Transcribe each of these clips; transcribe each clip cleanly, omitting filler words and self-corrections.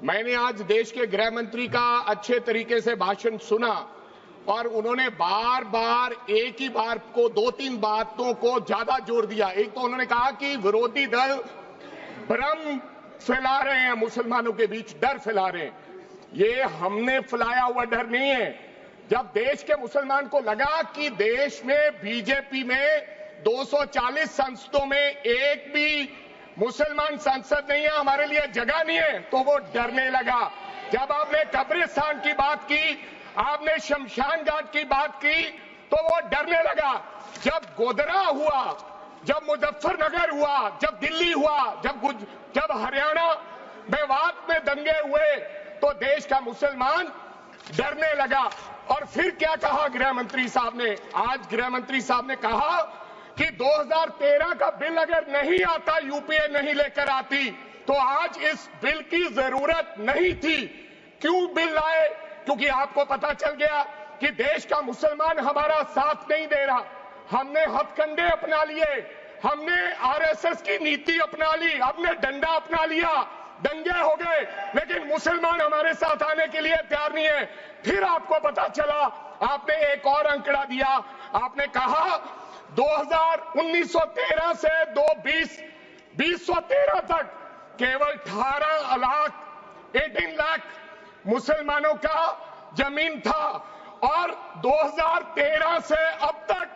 मैंने आज देश के गृह मंत्री का अच्छे तरीके से भाषण सुना और उन्होंने बार बार एक ही बार को दो तीन बातों को ज्यादा जोर दिया। एक तो उन्होंने कहा कि विरोधी दल भ्रम फैला रहे हैं, मुसलमानों के बीच डर फैला रहे हैं। ये हमने फैलाया हुआ डर नहीं है। जब देश के मुसलमान को लगा कि देश में बीजेपी में 240 संसदों में एक भी मुसलमान सांसद नहीं है, हमारे लिए जगह नहीं है, तो वो डरने लगा। जब आपने कब्रिस्तान की बात की, आपने शमशान घाट की बात की, तो वो डरने लगा। जब गोधरा हुआ, जब मुजफ्फरनगर हुआ, जब दिल्ली हुआ, जब हरियाणा मेवात में दंगे हुए, तो देश का मुसलमान डरने लगा। और फिर क्या कहा गृह मंत्री साहब ने? आज गृह मंत्री साहब ने कहा कि 2013 का बिल अगर नहीं आता, यूपीए नहीं लेकर आती, तो आज इस बिल की जरूरत नहीं थी। क्यों बिल लाए? क्योंकि आपको पता चल गया कि देश का मुसलमान हमारा साथ नहीं दे रहा। हमने हथकंडे अपना लिए, हमने आरएसएस की नीति अपना ली, हमने डंडा अपना लिया, दंगे हो गए, लेकिन मुसलमान हमारे साथ आने के लिए तैयार नहीं है। फिर आपको पता चला, आपने एक और आंकड़ा दिया, आपने कहा 1913 से 2013 तक केवल 18 लाख मुसलमानों का जमीन था और 2013 से अब तक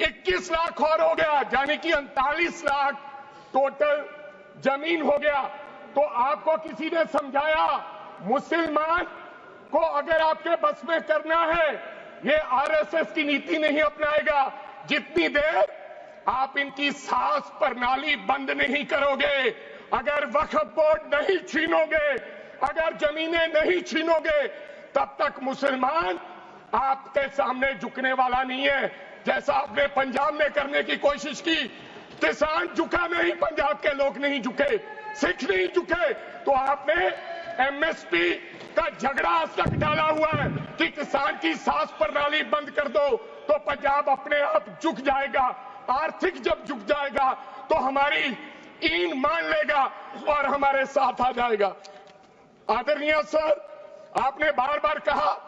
21 लाख और हो गया, यानी कि 39 लाख टोटल जमीन हो गया। तो आपको किसी ने समझाया मुसलमान को अगर आपके बस में करना है, ये आरएसएस की नीति नहीं अपनाएगा जितनी देर आप इनकी सास प्रणाली बंद नहीं करोगे, अगर वक्फ बोर्ड नहीं छीनोगे, अगर जमीनें नहीं छीनोगे, तब तक मुसलमान आपके सामने झुकने वाला नहीं है। जैसा आपने पंजाब में करने की कोशिश की, किसान झुका नहीं, पंजाब के लोग नहीं झुके, सिख नहीं झुके, तो आपने एमएसपी का झगड़ा आज तक डाला हुआ है कि किसान की सास प्रणाली बंद कर दो तो पंजाब अपने आप झुक जाएगा। आर्थिक जब झुक जाएगा तो हमारी ईन मान लेगा और हमारे साथ आ जाएगा। आदरणीय सर, आपने बार बार कहा,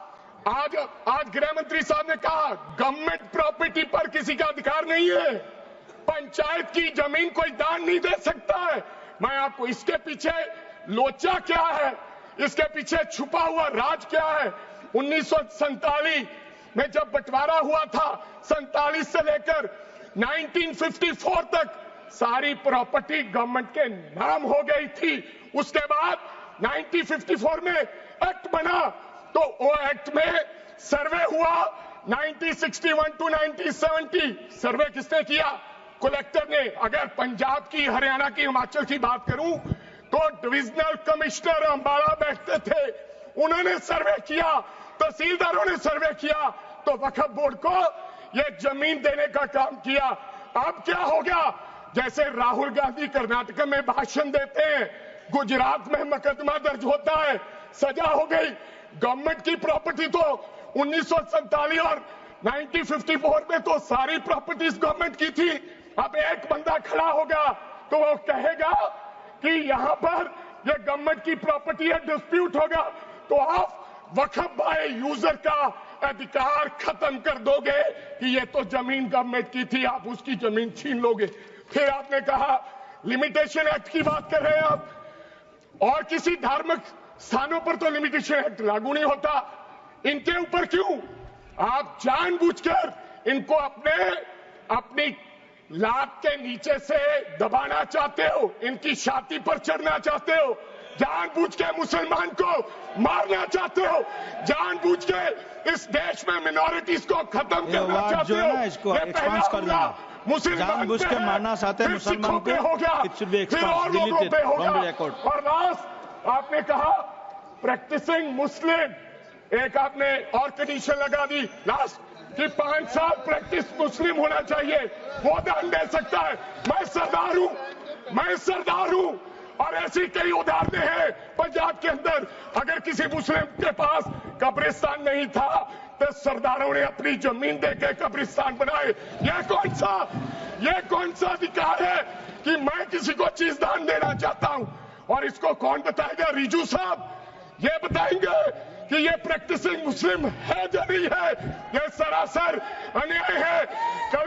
आज गृह मंत्री साहब ने कहा गवर्नमेंट प्रॉपर्टी पर किसी का अधिकार नहीं है, पंचायत की जमीन कोई दान नहीं दे सकता है। मैं आपको इसके पीछे लोचा क्या है, इसके पीछे छुपा हुआ राज क्या है? 1947 में जब बंटवारा हुआ था, 47 से लेकर 1954 तक सारी प्रॉपर्टी गवर्नमेंट के नाम हो गई थी। उसके बाद 1954 में एक्ट बना, तो वो एक्ट में सर्वे हुआ 1961 टू 1970। सर्वे किसने किया? कलेक्टर ने। अगर पंजाब की, हरियाणा की, हिमाचल की बात करूं तो डिविजनल कमिश्नर अंबाला बैठते थे, उन्होंने सर्वे किया, तहसीलदारों ने सर्वे किया, तो वक्फ बोर्ड को यह जमीन देने का काम किया। अब क्या हो गया? जैसे राहुल गांधी कर्नाटक में भाषण देते हैं, गुजरात में मुकदमा दर्ज होता है, सजा हो गई। गवर्नमेंट की प्रॉपर्टी तो 1947 और 1954 में तो सारी प्रॉपर्टीज गवर्नमेंट की थी। अब एक बंदा खड़ा होगा तो वो कहेगा कि यहां पर ये गवर्नमेंट की प्रॉपर्टी है, डिस्प्यूट होगा, तो आप वक्फ बाय यूजर का अधिकार खत्म कर दोगे कि ये तो जमीन गवर्नमेंट की थी, आप उसकी जमीन छीन लोगे। फिर आपने कहा लिमिटेशन एक्ट की बात कर रहे हैं आप, और किसी धार्मिक स्थानों पर तो लिमिटेशन एक्ट लागू नहीं होता, इनके ऊपर क्यों? आप जानबूझकर इनको अपनी लात के नीचे से दबाना चाहते हो, इनकी छाती पर चढ़ना चाहते हो, जानबूझ के मुसलमान को मारना चाहते हो, जानबूझ के इस देश में मिनॉरिटीज को खत्म करना चाहते हो। इसको एक्सपांस कर देना, जानबूझ के मारना चाहते हैं मुसलमान को, हो गया, फिर और लोगों पे होगा। और लास्ट आपने कहा प्रैक्टिसिंग मुस्लिम, एक आपने और कंडीशन लगा दी लास्ट कि 5 साल प्रैक्टिस मुस्लिम होना चाहिए, वो दान दे सकता है। मैं सरदार हूं और ऐसी कई उदाहरणें हैं पंजाब के अंदर। अगर किसी मुस्लिम के पास कब्रिस्तान नहीं था तो सरदारों ने अपनी जमीन देकर कब्रिस्तान बनाए। ये कौन सा अधिकार है कि मैं किसी को चीज दान देना चाहता हूं? और इसको कौन बताएगा? रिजू साहब ये बताएंगे कि ये प्रैक्टिसिंग मुस्लिम है या नहीं है? ये सरासर अन्याय है। कल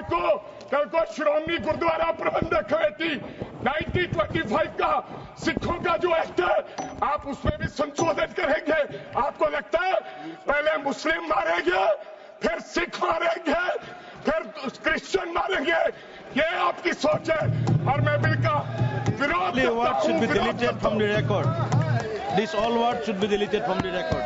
को श्रोमणी गुरुद्वारा प्रबंधक कमेटी 1925 का सिखों का जो एक्ट है, आप उसमें भी संशोधित करेंगे। आपको लगता है पहले मुस्लिम मारेंगे, फिर सिख मारेंगे, फिर क्रिश्चियन मारेंगे? ये आपकी सोच है और मैं बिल का विरोध करता हूं। This all words should be deleted from the record.